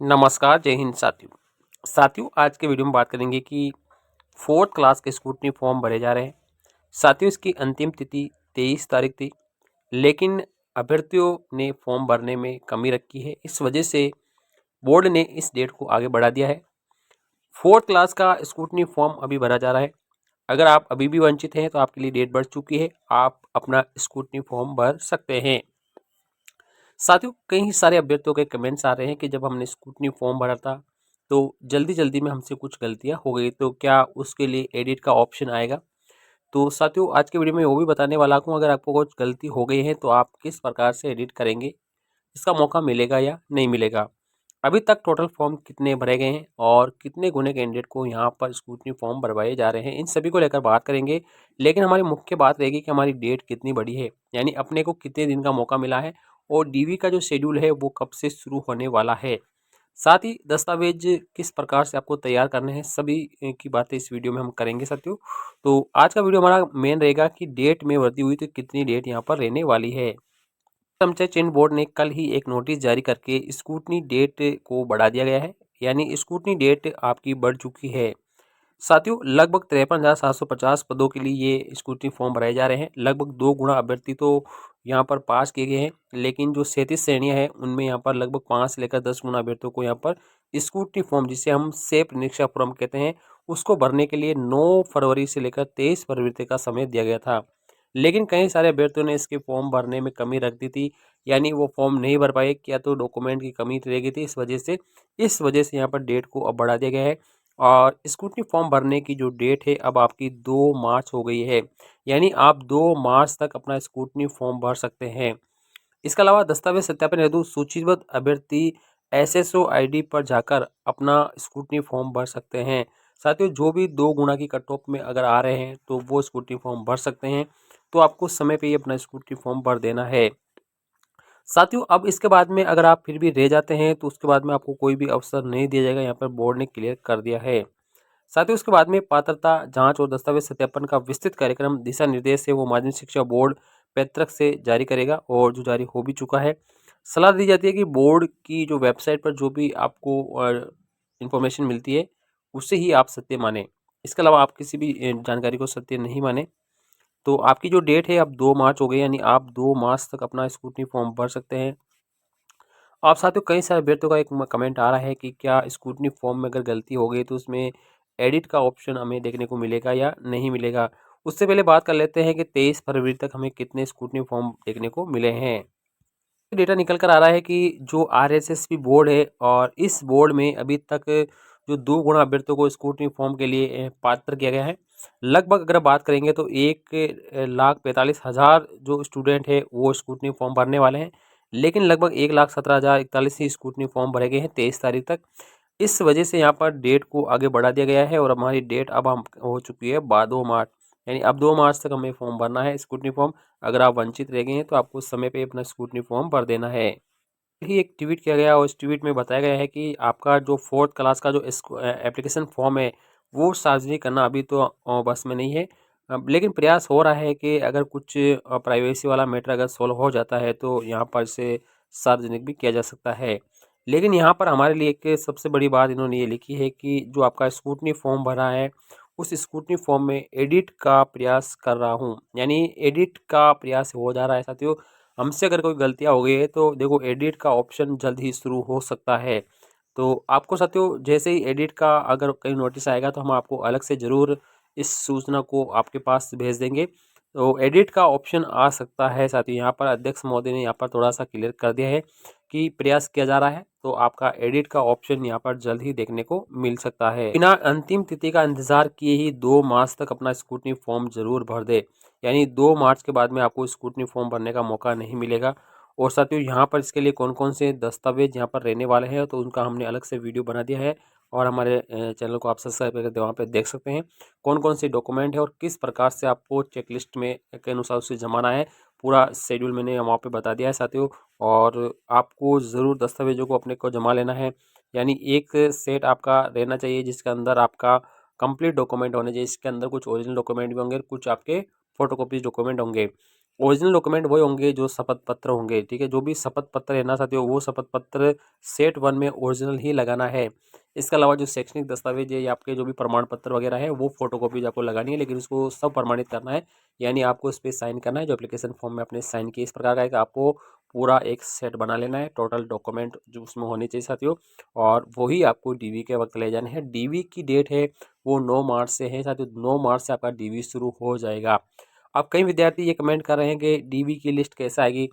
नमस्कार, जय हिंद साथियों आज के वीडियो में बात करेंगे कि फोर्थ क्लास के स्कूटनी फॉर्म भरे जा रहे हैं। साथियों इसकी अंतिम तिथि 23 तारीख थी, लेकिन अभ्यर्थियों ने फॉर्म भरने में कमी रखी है। इस वजह से बोर्ड ने इस डेट को आगे बढ़ा दिया है। फोर्थ क्लास का स्कूटनी फॉर्म अभी भरा जा रहा है। अगर आप अभी भी वंचित हैं तो आपके लिए डेट बढ़ चुकी है, आप अपना स्कूटनी फॉर्म भर सकते हैं। साथियों कई सारे अभ्यर्थियों के कमेंट्स आ रहे हैं कि जब हमने स्कूटनी फॉर्म भरा था तो जल्दी जल्दी में हमसे कुछ गलतियां हो गई, तो क्या उसके लिए एडिट का ऑप्शन आएगा। तो साथियों आज के वीडियो में वो भी बताने वाला हूँ, अगर आपको कुछ गलती हो गई है तो आप किस प्रकार से एडिट करेंगे, इसका मौका मिलेगा या नहीं मिलेगा। अभी तक टोटल फॉर्म कितने भरे गए हैं और कितने गुने कैंडिडेट को यहाँ पर स्कूटनी फॉर्म भरवाए जा रहे हैं, इन सभी को लेकर बात करेंगे। लेकिन हमारी मुख्य बात रहेगी कि हमारी डेट कितनी बड़ी है, यानी अपने को कितने दिन का मौका मिला है और डीवी का जो शेड्यूल है वो कब से शुरू होने वाला है। साथ ही दस्तावेज किस प्रकार से आपको तैयार करने हैं, सभी की बातें इस वीडियो में हम करेंगे साथियों। तो आज का वीडियो हमारा मेन रहेगा कि डेट में वृद्धि हुई तो कितनी डेट यहाँ पर रहने वाली है। कर्मचारी चयन बोर्ड ने कल ही एक नोटिस जारी करके स्कूटनी डेट को बढ़ा दिया गया है, यानी स्कूटनी डेट आपकी बढ़ चुकी है। साथियों लगभग 53,750 पदों के लिए ये स्कूटनी फॉर्म भराए जा रहे हैं। लगभग 2 गुना अभ्यर्थी तो यहाँ पर पास किए गए हैं, लेकिन जो 37 श्रेणियाँ हैं उनमें यहाँ पर लगभग 5 से लेकर 10 गुना अभ्यर्थियों को यहाँ पर स्कूटनी फॉर्म, जिसे हम सेफ निरीक्षा फॉर्म कहते हैं, उसको भरने के लिए 9 फरवरी से लेकर 23 फरवरी तक का समय दिया गया था। लेकिन कई सारे अभ्यर्थियों ने इसके फॉर्म भरने में कमी रख दी थी, यानी वो फॉर्म नहीं भर पाए, क्या तो डॉक्यूमेंट की कमी रह गई थी। इस वजह से यहाँ पर डेट को अब बढ़ा दिया गया है और स्कूटनी फॉर्म भरने की जो डेट है अब आपकी 2 मार्च हो गई है, यानी आप 2 मार्च तक अपना स्कूटनी फॉर्म भर सकते हैं। इसके अलावा दस्तावेज सत्यापन हेतु सूचीबद्ध अभ्यर्थी एसएसओ आईडी पर जाकर अपना स्कूटनी फॉर्म भर सकते हैं। साथियों जो भी 2 गुना की कट ऑफ में अगर आ रहे हैं तो वो स्कूटनी फॉर्म भर सकते हैं, तो आपको समय पे ही अपना स्कूटनी फॉर्म भर देना है। साथियों अब इसके बाद में अगर आप फिर भी रह जाते हैं तो उसके बाद में आपको कोई भी अवसर नहीं दिया जाएगा, यहाँ पर बोर्ड ने क्लियर कर दिया है। साथियों उसके बाद में पात्रता जांच और दस्तावेज सत्यापन का विस्तृत कार्यक्रम दिशा निर्देश है वो माध्यमिक शिक्षा बोर्ड पैतृक से जारी करेगा और जो जारी हो भी चुका है। सलाह दी जाती है कि बोर्ड की जो वेबसाइट पर जो भी आपको इंफॉर्मेशन मिलती है उससे ही आप सत्य माने, इसके अलावा आप किसी भी जानकारी को सत्य नहीं माने। तो आपकी जो डेट है अब 2 मार्च हो गई, यानी आप 2 मार्च तक अपना स्कूटनी फॉर्म भर सकते हैं। आप साथियों कई सारे अभ्यर्थियों का एक कमेंट आ रहा है कि क्या स्कूटनी फॉर्म में अगर गलती हो गई तो उसमें एडिट का ऑप्शन हमें देखने को मिलेगा या नहीं मिलेगा। उससे पहले बात कर लेते हैं कि 23 फरवरी तक हमें कितने स्कूटनी फॉर्म देखने को मिले हैं। डेटा निकल कर आ रहा है कि जो आरएसएसबी बोर्ड है और इस बोर्ड में अभी तक जो 2 गुना अभ्यर्थियों को स्कूटनी फॉर्म के लिए पात्र किया गया है। लगभग अगर बात करेंगे तो 1,45,000 जो स्टूडेंट है वो स्कूटनी फॉर्म भरने वाले हैं, लेकिन लगभग 1,17,041 ही स्कूटनी फॉर्म भरे गए हैं 23 तारीख तक। इस वजह से यहाँ पर डेट को आगे बढ़ा दिया गया है और हमारी डेट अब हम हो चुकी है 2 मार्च, यानी अब 2 मार्च तक हमें फॉर्म भरना है स्कूटनी फॉर्म। अगर आप वंचित रह गए हैं तो आपको समय पे अपना स्कूटनी फॉर्म भर देना है। ही एक ट्वीट किया गया और इस ट्वीट में बताया गया है कि आपका जो फोर्थ क्लास का जो एप्लीकेशन फॉर्म है वो सार्वजनिक करना अभी तो बस में नहीं है। लेकिन प्रयास हो रहा है कि अगर कुछ प्राइवेसी वाला मैटर अगर सॉल्व हो जाता है तो यहाँ पर इसे सार्वजनिक भी किया जा सकता है। लेकिन यहाँ पर हमारे लिए एक सबसे बड़ी बात इन्होंने ये लिखी है कि जो आपका स्कूटनी फॉर्म भरा है उस स्कूटनी फॉर्म में एडिट का प्रयास कर रहा हूँ, यानी एडिट का प्रयास हो जा रहा है। साथियों हमसे अगर कोई गलतियाँ हो गई है तो देखो एडिट का ऑप्शन जल्द ही शुरू हो सकता है। तो आपको साथियों जैसे ही एडिट का अगर कहीं नोटिस आएगा तो हम आपको अलग से ज़रूर इस सूचना को आपके पास भेज देंगे। तो एडिट का ऑप्शन आ सकता है साथियों, यहाँ पर अध्यक्ष महोदय ने यहाँ पर थोड़ा सा क्लियर कर दिया है कि प्रयास किया जा रहा है, तो आपका एडिट का ऑप्शन यहाँ पर जल्द ही देखने को मिल सकता है। बिना अंतिम तिथि का इंतजार किए ही 2 मार्च तक अपना स्कूटनी फॉर्म जरूर भर दे, यानी 2 मार्च के बाद में आपको स्कूटनी फॉर्म भरने का मौका नहीं मिलेगा। और साथियों यहाँ पर इसके लिए कौन कौन से दस्तावेज यहाँ पर रहने वाले हैं तो उनका हमने अलग से वीडियो बना दिया है और हमारे चैनल को आप सब्सक्राइब करके वहाँ पे देख सकते हैं कौन कौन से डॉक्यूमेंट है और किस प्रकार से आपको चेकलिस्ट में के अनुसार उसे जमाना है। पूरा शेड्यूल मैंने वहाँ पे बता दिया है साथियों, और आपको ज़रूर दस्तावेजों को अपने को जमा लेना है, यानी एक सेट आपका रहना चाहिए जिसके अंदर आपका कंप्लीट डॉक्यूमेंट होने चाहिए। इसके अंदर कुछ ओरिजिनल डॉक्यूमेंट भी होंगे, कुछ आपके फोटोकॉपी डॉक्यूमेंट होंगे। ओरिजिनल डॉक्यूमेंट वही होंगे जो शपथ पत्र होंगे, ठीक है। जो भी शपथ पत्र है ना साथियों, वो शपथ पत्र सेट 1 में ओरिजिनल ही लगाना है। इसके अलावा जो शैक्षणिक दस्तावेज है या आपके जो भी प्रमाण पत्र वगैरह है वो फोटोकॉपीज आपको लगानी है, लेकिन उसको सब प्रमाणित करना है, यानी आपको इस पर साइन करना है। जो एप्लीकेशन फॉर्म में आपने साइन किया इस प्रकार का है कि आपको पूरा एक सेट बना लेना है, टोटल डॉक्यूमेंट जो उसमें होने चाहिए साथियों, और वही आपको डीवी के वक्त ले जाने हैं। डीवी की डेट है वो 9 मार्च से है साथियों, 9 मार्च से आपका डीवी शुरू हो जाएगा। अब कई विद्यार्थी ये कमेंट कर रहे हैं कि डीवी की लिस्ट कैसे आएगी।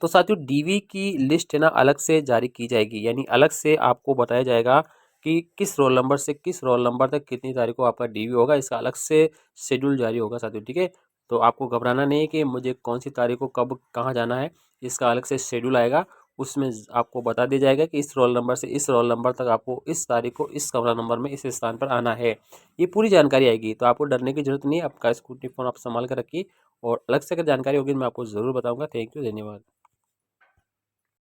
तो साथियों डीवी की लिस्ट है ना अलग से जारी की जाएगी, यानी अलग से आपको बताया जाएगा कि किस रोल नंबर से किस रोल नंबर तक कितनी तारीख को आपका डीवी होगा। इसका अलग से शेड्यूल जारी होगा साथियों, ठीक है। तो आपको घबराना नहीं है कि मुझे कौन सी तारीख को कब कहाँ जाना है, इसका अलग से शेड्यूल आएगा। उसमें आपको बता दिया जाएगा कि इस रोल नंबर से इस रोल नंबर तक आपको इस तारीख को इस कमरा नंबर में इस स्थान पर आना है। ये पूरी जानकारी आएगी, तो आपको डरने की जरूरत नहीं है। आपका स्कूटी फ़ोन आप संभाल कर रखिए, और अलग से अगर जानकारी होगी मैं आपको ज़रूर बताऊंगा। थैंक यू, धन्यवाद।